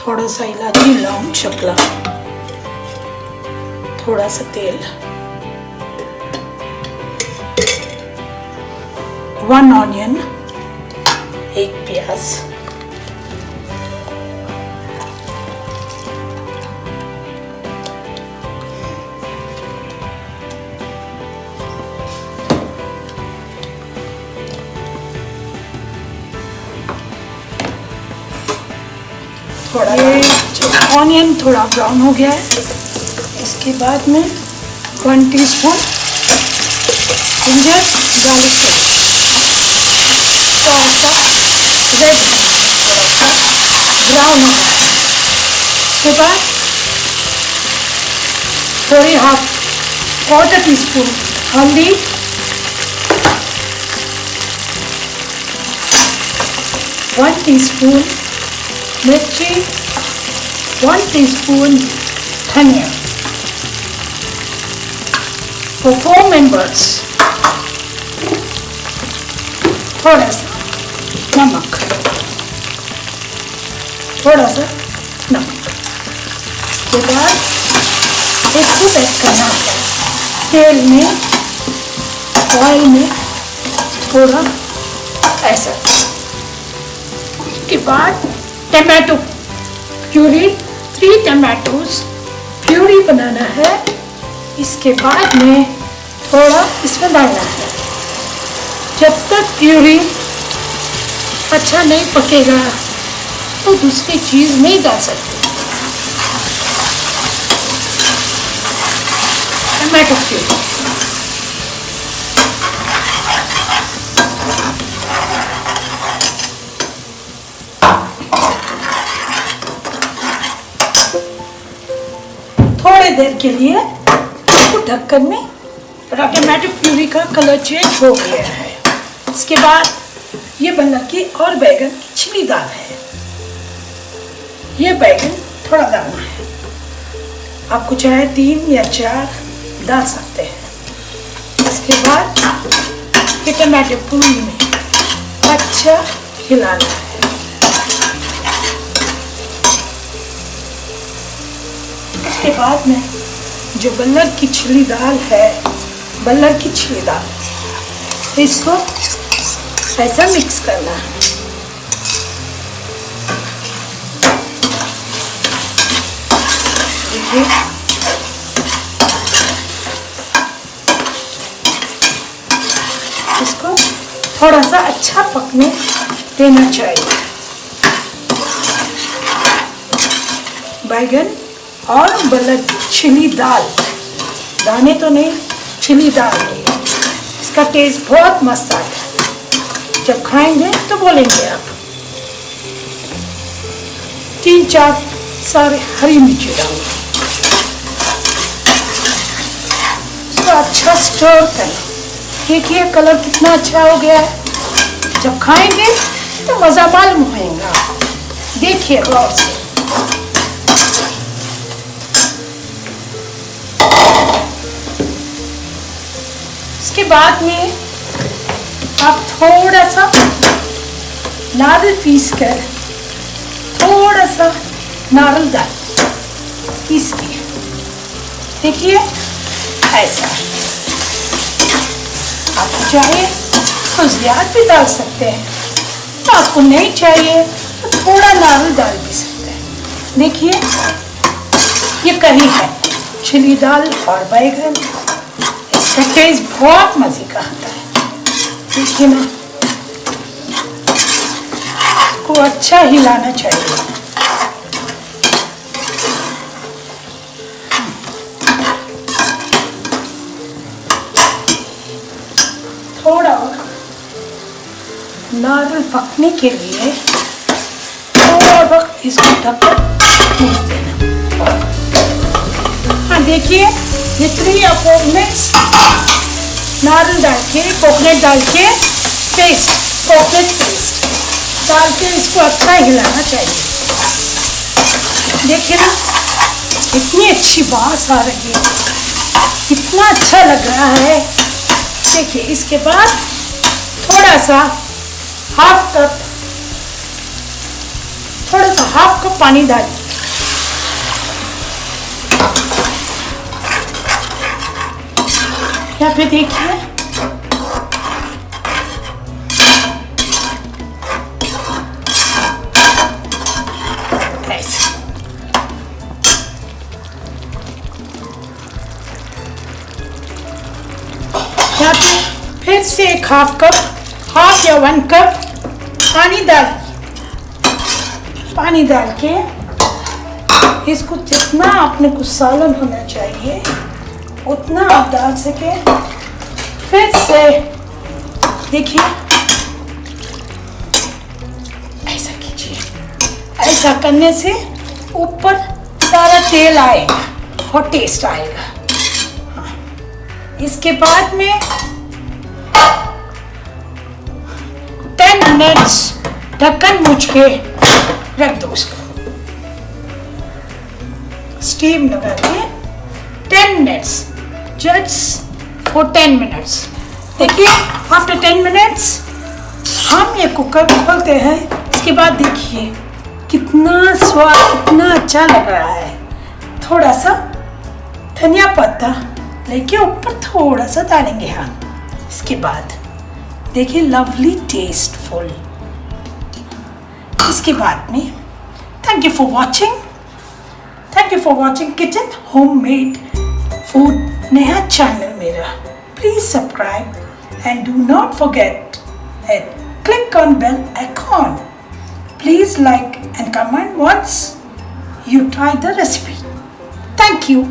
थोड़ा सा इलायची, लौंग, शकला, थोड़ा सा तेल, 1 ऑनियन, 1 प्याज, ये ऑनियन थोड़ा ब्राउन हो गया है, इसके बाद में 1 टीस्पून जिंजर गार्लिक पेस्ट, थोड़ा सा रेड ब्राउन हो गया है। इसके बाद थोड़ी क्वार्टर टीस्पून हल्दी, 1 टीस्पून मिर्ची, 1 टीस्पून धनिया। For 4 members, थोड़ा सा नमक, थोड़ा सा नमक। उसके बाद इसको ऐड करना है तेल में, ऑयल में, थोड़ा ऐसा। उसके बाद टमाटो प्यूरी, 3 टमाटोज प्यूरी बनाना है। इसके बाद में थोड़ा इसमें डालना है। जब तक प्यूरी अच्छा नहीं पकेगा तो दूसरी चीज़ नहीं डाल सकते। टमाटो प्यूरी, थोड़ी देर के लिए इसको ढक्कन में, टमाटो प्यूरी का कलर चेंज हो गया है। इसके बाद ये बल्लर की और बैगन की छिली दाल है। ये बैगन थोड़ा डालना है, आपको चाहे 3 या 4 डाल सकते हैं। इसके बाद ये टमाटो प्यूरी में अच्छा हिलाना है। इसके बाद में जो बल्लर की छिली दाल है, बल्लर की छिली दाल, इसको ऐसा मिक्स करना है। देखिए इसको थोड़ा सा अच्छा पकने देना चाहिए। बैगन और बल्लर की छिली दाल, दाने तो नहीं, छिली दाल नहीं, इसका टेस्ट बहुत मस्त आता है। जब खाएंगे तो बोलेंगे आप। 3-4 सारे हरी मिर्ची डालो, इसको अच्छा स्टर करें। देखिए कलर कितना अच्छा हो गया है। जब खाएंगे तो मज़ा मालूम होगा। देखिए गौर से। इसके बाद में आप थोड़ा सा नारियल पीस कर, थोड़ा सा नारियल दाल पीस के, देखिए ऐसा। आपको चाहिए तो ज़्यादा भी डाल सकते हैं, तो आपको नहीं चाहिए तो थोड़ा नारियल डाल भी सकते हैं। देखिए ये करी है छिली दाल और बैगन, इसका टेस्ट बहुत मज़े का आता है। देखिए ना, इसको अच्छा हिलाना चाहिए। थोड़ा नारियल पकने के लिए थोड़ा वक्त इसको ढककर भून देना। हाँ देखिए, ये 3 या 4 मिनट्स नारियल डाल के, कोकोनट डाल के, पेस्ट, कोकोनट पेस्ट डाल के इसको अच्छा हिलाना चाहिए। देखिए ना, इतनी अच्छी बास आ रही है, इतना अच्छा लग रहा है। देखिए इसके बाद थोड़ा सा 1/2 कप थोड़ा सा हाफ कप पानी डाल, यहाँ पे देखिए ऐसे। यहाँ पे फिर से एक हाफ या 1 कप पानी डाल के इसको जितना आपने को सालन होना चाहिए उतना आप डाल सके। फिर से देखिए ऐसा कीजिए, ऐसा करने से ऊपर सारा तेल आएगा और टेस्ट आएगा। हाँ। इसके बाद में 10 मिनट्स ढक्कन मूछ के रख दो उसको, स्टीम लगा के 10 मिनट्स, जस्ट फॉर 10 मिनट्स। देखिए आफ्टर 10 मिनट्स हम ये कुकर खोलते हैं। इसके बाद देखिए कितना स्वाद, कितना अच्छा लग रहा है। थोड़ा सा धनिया पत्ता लेके ऊपर थोड़ा सा डालेंगे हम। इसके बाद देखिए लवली टेस्टफुल। इसके बाद में thank you for watching kitchen homemade food नया चैनल मेरा। Please subscribe and do not forget and click on bell icon. Please like and comment once you try the recipe. Thank you.